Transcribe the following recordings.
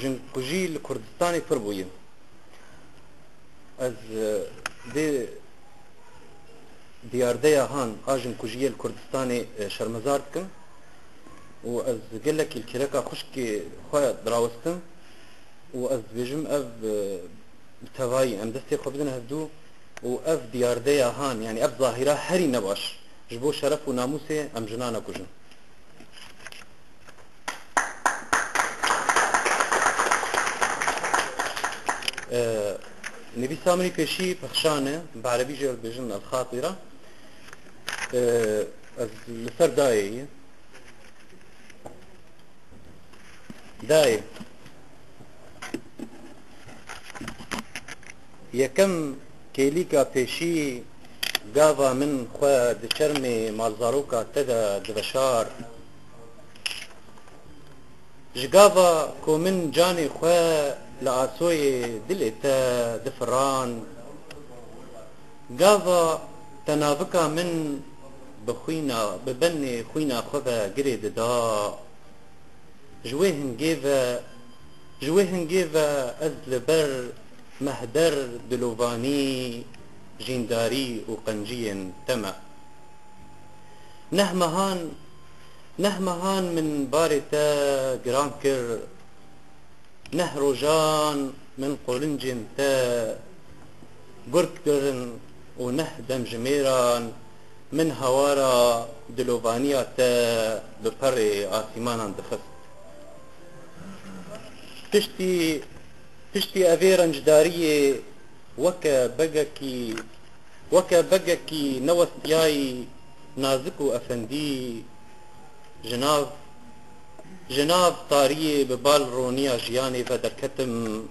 جنکوژی لکردستانی پر بویم از دی دیارده هان آجن کجیل کردستانی شرمزار کن و از گله کی کرکا خشکی خواهد دراوستم و از بیجم اف توایی ام دستی خوابیدن هفدو و اف دیارده هان یعنی اف ظاهره هری نباش جبو شرف و ناموسه ام جنانا کجن نبي سامري بشي بخشانة بعربي جل بجن الخاطرة لسر داي يكم كيليكا بشي قاضا من خوا دشرمي مالزاروكا تدا دبشار جقاضا كو من جاني خوا لآسوي دلتا دفران قاضا تنافكا من بخوينا ببني خوينا خذا قريد دا جويهن جيفا أزلبر مهدر دلوفاني جينداري وقنجي تما نهمهان من بارتا جرانكر نهروجان من قولنجن تا قركدرن ونهدم جميران من هوارا دلوفانيا تا ببري آسيمانا دخست تشتي أفيرا جدارية وكا بقكي نوستياي نازكو أفندي جناب طارية ببال رونيا جياني فدركتم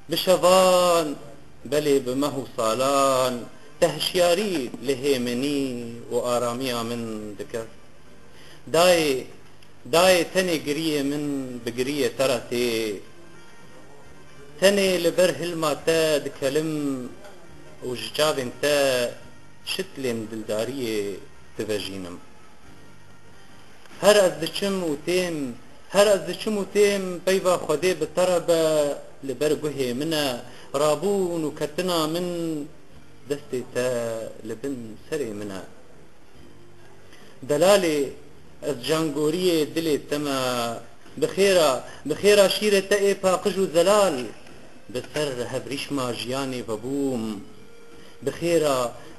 بشفان بلي بمهو صالان تهشياري لهيمني وآراميا من ذكر داي تني قرية من بقرية ترتي تني لبر هلماتا دكلم وججاب تا شتلم دلدارية تفاجينم هر از دچم و تیم پیوا خوده بطربه لبرگوه منه رابون و کتنا من دستی تا لبن سری منه دلالی از جانگوری دلی تما بخیرا شیر تا ای پاقج و زلال بسر هبریش ما جیانی و بوم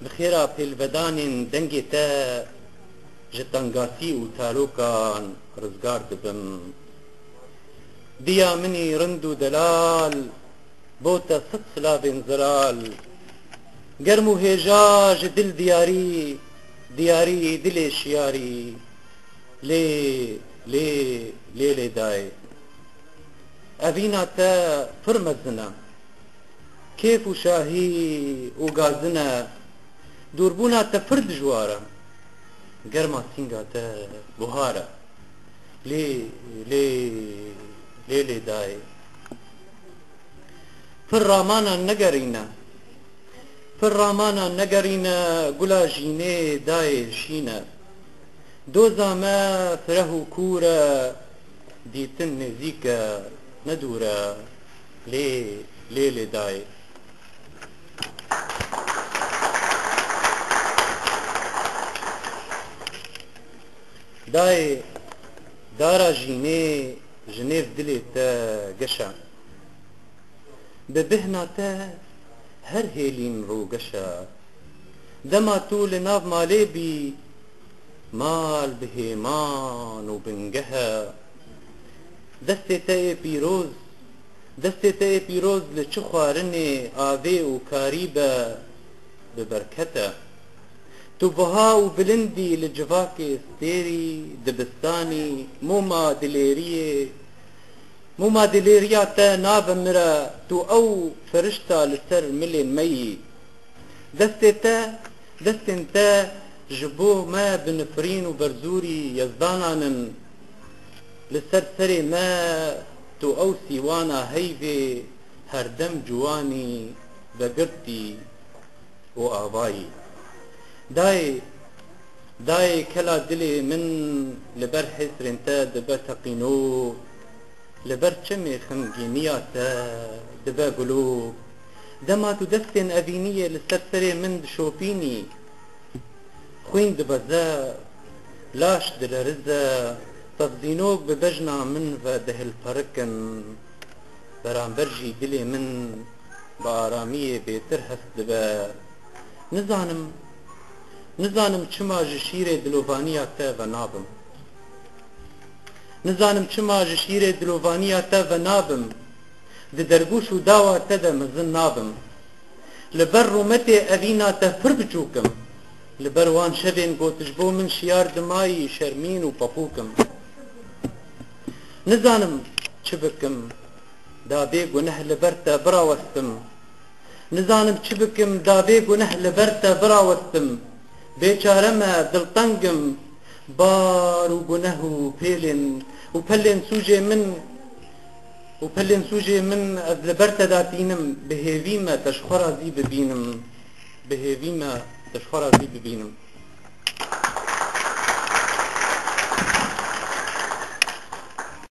بخیرا پیلودان دنگی تا جتنگاسی و تالوکان رزگار دبم دیا منی رند و دلال بوتا ست سلابین زلال گرم و هجاج دل دیاری دل شیاری لی دای اوینا تا فرمزنا کیف و شاهی و گازنا دوربونا تا فرد جوارا گرما سینگا تا بوهارا لی دای پر رامانا نگرینا گلا جینه دای شینا دوزا ما فره کورا دیتن نزیکا ندورا لی دای دارا جنيف دلي تا قشا ببهنا تا هر هيلين رو قشا دما طول ناف مالي بي مال بهيمان وبنقها دستي تا بيروز لچخوارني آذي وكاريبا ببركتا توبها وبلندي لجفاكي ستيري دبستاني موما دليريا تا ناف مرا تو او فرشتا لسر ملين مي دستن تا جبو ما بنفرين وبرزوري يزدانان لسر سري ما تو او سيوانا هيفي هردم جواني بقرتي وآباي داي كلا دلي من لبر حسر انتا دبا تقينو لبر چمي خنگينيا تا دبا قلوب دما تدستن أبينية لسرسري من شوبيني خوين دبزا لاش دلرزا تفزينوك ببجنا من وده الفركن برامبرجي دلي من بآرامية بيتر هست دبا نزانم چما جشيري دلوفانيا تا ونابم نزانم چما جشيري دلوفانيا تا ونابم د درگوش و داوا تا دا مزن نابم لبر رومتي أبينا تفر بچوكم لبر وان شبين قوتجبو من شيار دماي شرمين و پاپوكم نزانم چبكم دا بي گنه لبرتا براوستم نزانم چبكم دا بي گنه لبرتا براوستم بيچارما دلطنگم بار و گنه و پلن سوجي من از لبرتا داتينم بهيويما تشخرا زي ببينم